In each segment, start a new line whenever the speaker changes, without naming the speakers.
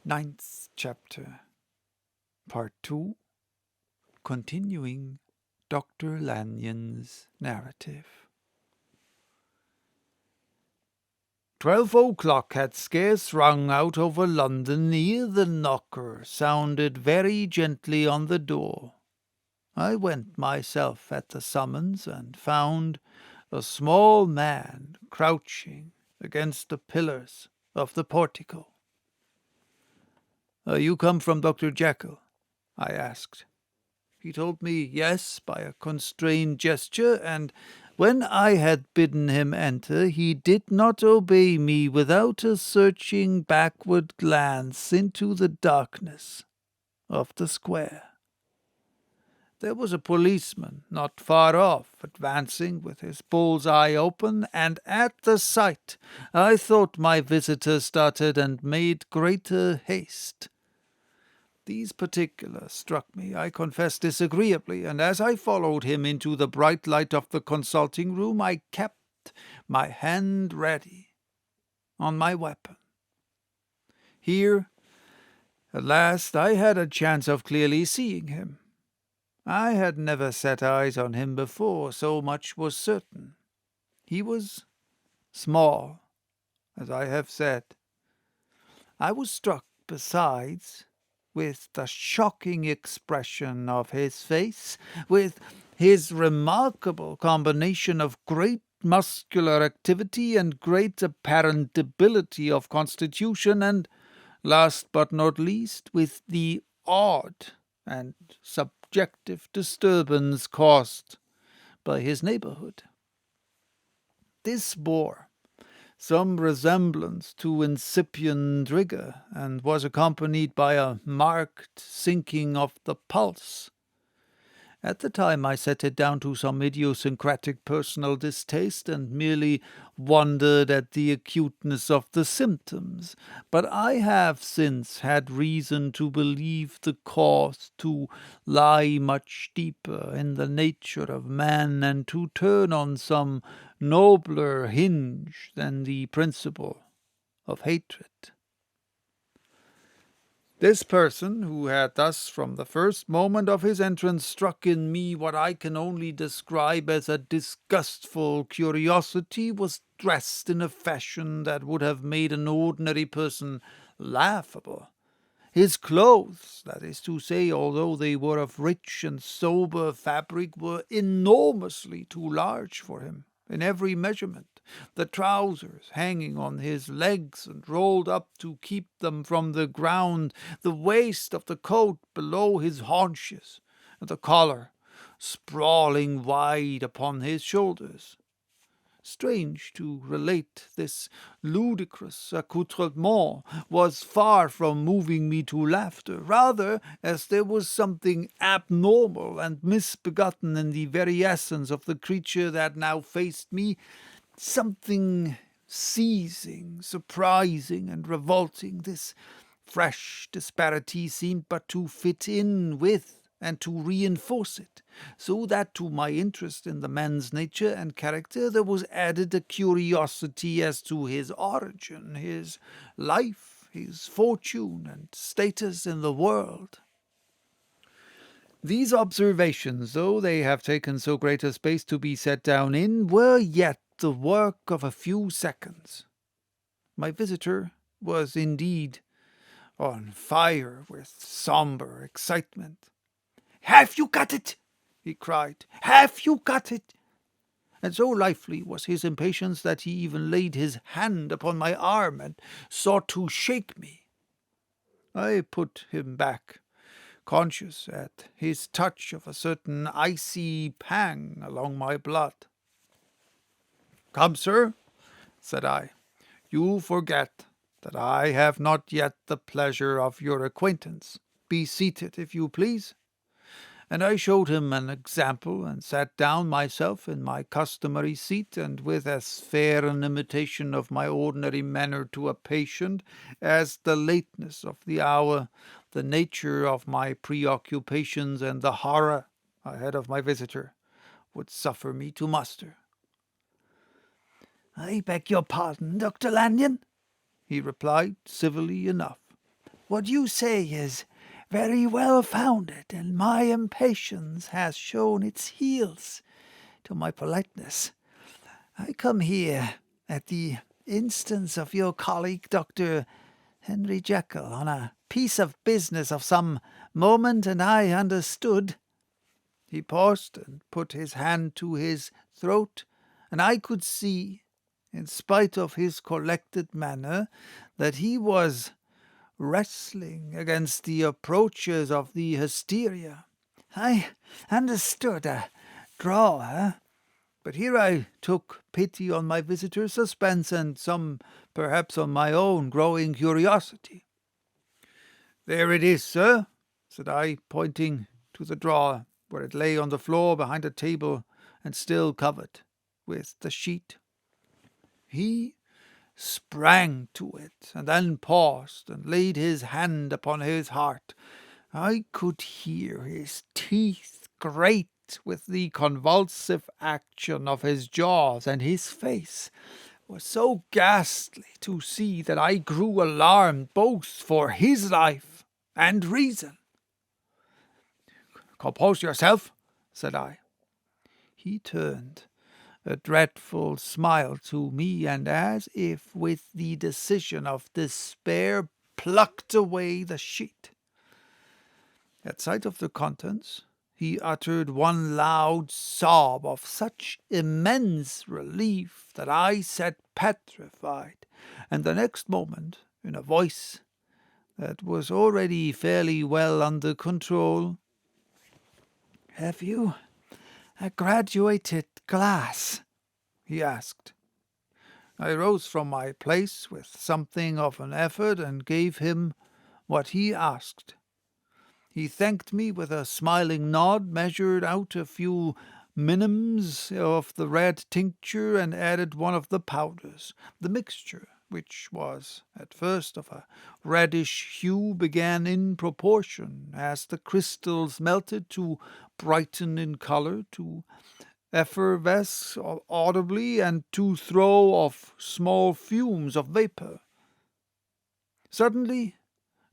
Ninth chapter, Part 2, continuing Dr. Lanyon's narrative. 12 o'clock had scarce rung out over London ere the knocker sounded very gently on the door. I went myself at the summons, and found a small man crouching against the pillars of the portico. "You come from Dr. Jekyll?" I asked. He told me yes by a constrained gesture, and when I had bidden him enter, he did not obey me without a searching backward glance into the darkness of the square. There was a policeman not far off, advancing with his bull's eye open, and at the sight I thought my visitor started and made greater haste. These particulars struck me, I confess, disagreeably, and as I followed him into the bright light of the consulting room, I kept my hand ready on my weapon. Here, at last, I had a chance of clearly seeing him. I had never set eyes on him before, so much was certain. He was small, as I have said. I was struck, besides, with the shocking expression of his face, with his remarkable combination of great muscular activity and great apparent debility of constitution, and, last but not least, with the odd and subjective disturbance caused by his neighbourhood. This bore some resemblance to incipient rigour, and was accompanied by a marked sinking of the pulse. At the time I set it down to some idiosyncratic personal distaste, and merely wondered at the acuteness of the symptoms, but I have since had reason to believe the cause to lie much deeper in the nature of man, and to turn on some nobler hinge than the principle of hatred. This person, who had thus from the first moment of his entrance struck in me what I can only describe as a disgustful curiosity, was dressed in a fashion that would have made an ordinary person laughable. His clothes, that is to say, although they were of rich and sober fabric, were enormously too large for him in every measurement, the trousers hanging on his legs and rolled up to keep them from the ground, the waist of the coat below his haunches, and the collar sprawling wide upon his shoulders. Strange to relate, this ludicrous accoutrement was far from moving me to laughter, rather as there was something abnormal and misbegotten in the very essence of the creature that now faced me, something seizing, surprising, and revolting. This fresh disparity seemed but to fit in with and to reinforce it, so that to my interest in the man's nature and character there was added a curiosity as to his origin, his life, his fortune, and status in the world. These observations, though they have taken so great a space to be set down in, were yet the work of a few seconds. My visitor was indeed on fire with sombre excitement. "Have you got it?" he cried. "Have you got it?" And so lively was his impatience that he even laid his hand upon my arm and sought to shake me. I put him back, conscious at his touch of a certain icy pang along my blood. "Come, sir," said I, "you forget that I have not yet the pleasure of your acquaintance. Be seated, if you please." And I showed him an example, and sat down myself in my customary seat, and with as fair an imitation of my ordinary manner to a patient as the lateness of the hour, the nature of my preoccupations, and the horror I had of my visitor, would suffer me to muster. "I beg your pardon, Dr. Lanyon," he replied, civilly enough, What you say is very well founded, and my impatience has shown its heels to my politeness. I come here at the instance of your colleague, Dr. Henry Jekyll, on a piece of business of some moment, and I understood. He paused and put his hand to his throat, and I could see, in spite of his collected manner, that he was wrestling against the approaches of the hysteria. I understood a drawer, but here I took pity on my visitor's suspense and some perhaps on my own growing curiosity. "There it is, sir," said I, pointing to the drawer, where it lay on the floor behind a table and still covered with the sheet. He sprang to it, and then paused and laid his hand upon his heart. I could hear his teeth grate with the convulsive action of his jaws, and his face was so ghastly to see that I grew alarmed both for his life and reason. "Compose yourself," said I. He turned a dreadful smile to me, and as if with the decision of despair plucked away the sheet. At sight of the contents, he uttered one loud sob of such immense relief that I sat petrified, and the next moment, in a voice that was already fairly well under control, "Have you a graduated glass?" he asked. I rose from my place with something of an effort and gave him what he asked. He thanked me with a smiling nod, measured out a few minims of the red tincture, and added one of the powders. The mixture, which was at first of a reddish hue, began in proportion as the crystals melted to brighten in colour, to effervesce audibly, and to throw off small fumes of vapour. Suddenly,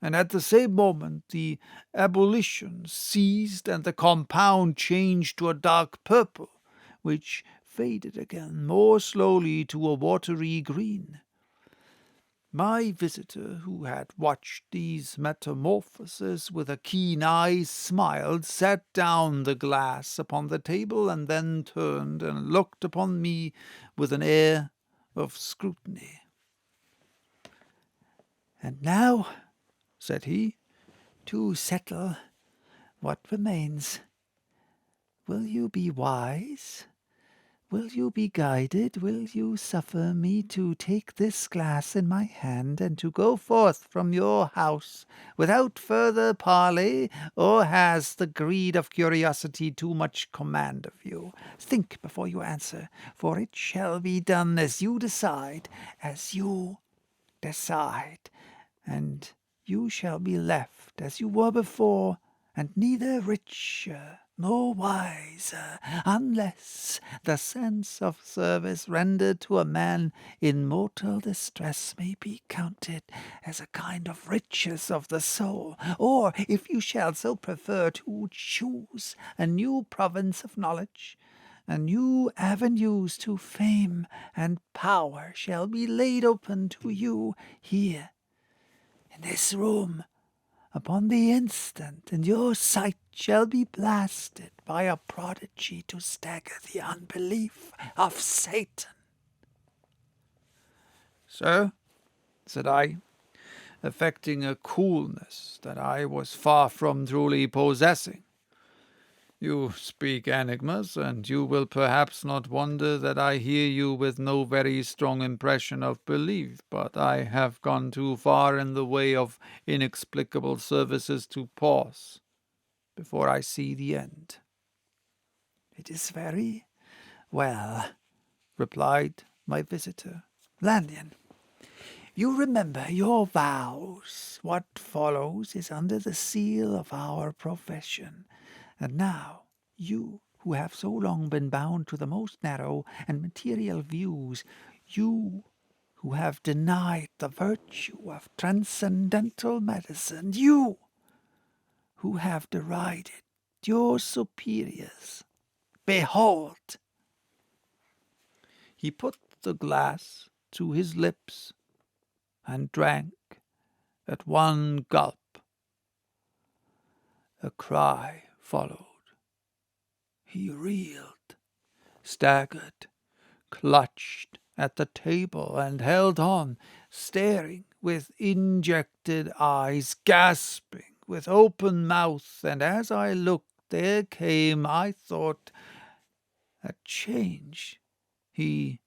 and at the same moment, the ebullition ceased, and the compound changed to a dark purple, which faded again more slowly to a watery green. My visitor, who had watched these metamorphoses with a keen eye, smiled, set down the glass upon the table, and then turned and looked upon me with an air of scrutiny. "And now," said he, "to settle what remains. Will you be wise? Will you be guided? Will you suffer me to take this glass in my hand and to go forth from your house without further parley, or has the greed of curiosity too much command of you? Think before you answer, for it shall be done as you decide, and you shall be left as you were before, and neither richer nor wiser, unless the sense of service rendered to a man in mortal distress may be counted as a kind of riches of the soul, or, if you shall so prefer, to choose a new province of knowledge, and new avenues to fame and power shall be laid open to you here in this room upon the instant, and your sight shall be blasted by a prodigy to stagger the unbelief of Satan." "Sir," said I, affecting a coolness that I was far from truly possessing, "you speak enigmas, and you will perhaps not wonder that I hear you with no very strong impression of belief, but I have gone too far in the way of inexplicable services to pause before I see the end." "It is very well," replied my visitor. "Lanyon, you remember your vows. What follows is under the seal of our profession. And now, you who have so long been bound to the most narrow and material views, you who have denied the virtue of transcendental medicine, you, who have derided your superiors, behold!" He put the glass to his lips and drank at one gulp. A cry followed. He reeled, staggered, clutched at the table and held on, staring with injected eyes, gasping with open mouth, and as I looked there came, I thought, a change. He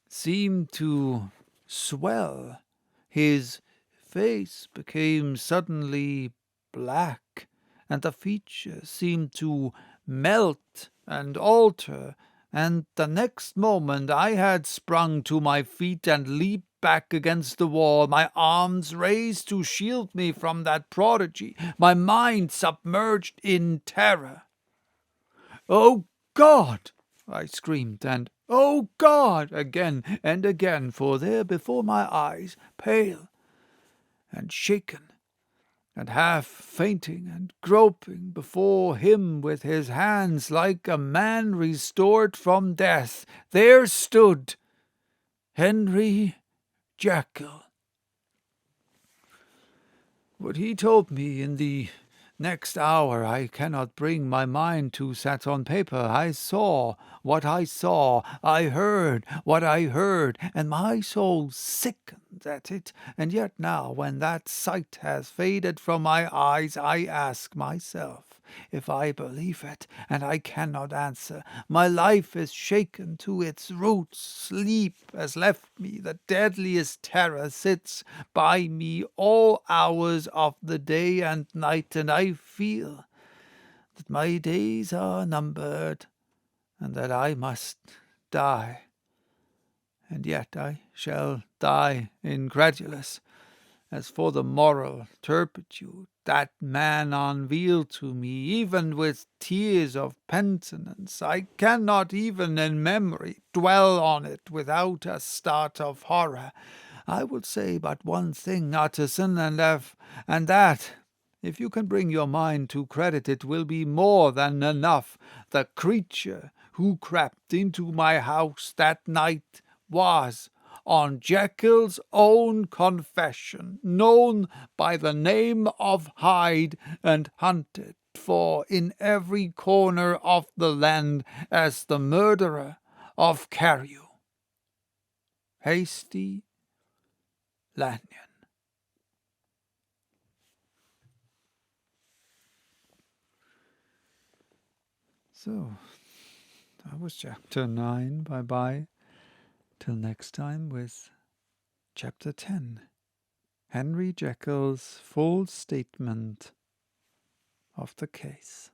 seemed to swell. His face became suddenly black, and the features seemed to melt and alter, and the next moment I had sprung to my feet and leaped back against the wall, my arms raised to shield me from that prodigy, my mind submerged in terror. "Oh, God!" I screamed, and "Oh, God!" again and again, for there before my eyes, pale and shaken, and half fainting and groping before him with his hands like a man restored from death, there stood Henry Jekyll. What he told me in the next hour I cannot bring my mind to set on paper. I saw what I saw, I heard what I heard, and my soul sickened at it. And yet now, when that sight has faded from my eyes, I ask myself if I believe it, and I cannot answer. My life is shaken to its roots. Sleep has left me. The deadliest terror sits by me all hours of the day and night, and I feel that my days are numbered, and that I must die. And yet I shall die incredulous. As for the moral turpitude that man unveiled to me, even with tears of penitence, I cannot even in memory dwell on it without a start of horror. I will say but one thing, Utterson, and that, if you can bring your mind to credit, it will be more than enough. The creature who crept into my house that night was, on Jekyll's own confession, known by the name of Hyde, and hunted for in every corner of the land as the murderer of Carew. Hasty Lanyon. So, that was chapter 9. Bye-bye. Till next time with chapter 10. Henry Jekyll's full statement of the case.